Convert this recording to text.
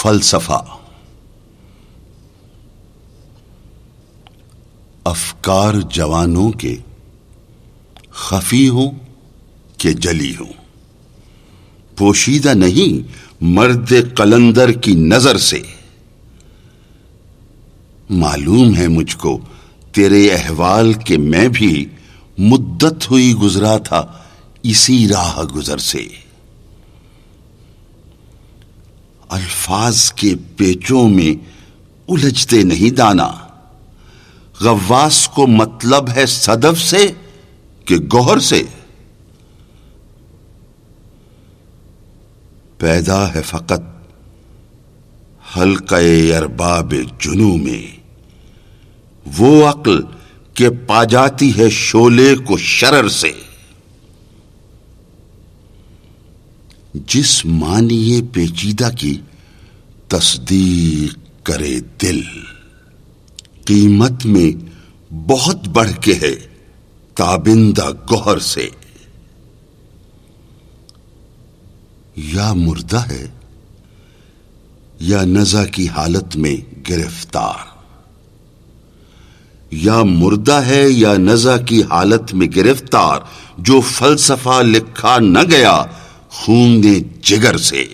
فلسفہ افکار جوانوں کے خفی ہوں کہ جلی ہوں، پوشیدہ نہیں مرد قلندر کی نظر سے۔ معلوم ہے مجھ کو تیرے احوال کہ میں بھی مدت ہوئی گزرا تھا اسی راہ گزر سے۔ الفاظ کے پیچوں میں الجھتے نہیں دانا، غواص کو مطلب ہے صدف سے کہ گوہر سے۔ پیدا ہے فقط حلقہ ارباب جنوں میں وہ عقل کہ پا جاتی ہے شعلے کو شرر سے۔ جس معنی پیچیدہ کی تصدیق کرے دل، قیمت میں بہت بڑھ کے ہے تابندہ گوہر سے۔ یا مردہ ہے یا نزع کی حالت میں گرفتار، یا مردہ ہے یا نزع کی حالت میں گرفتار، جو فلسفہ لکھا نہ گیا خون جگر سے۔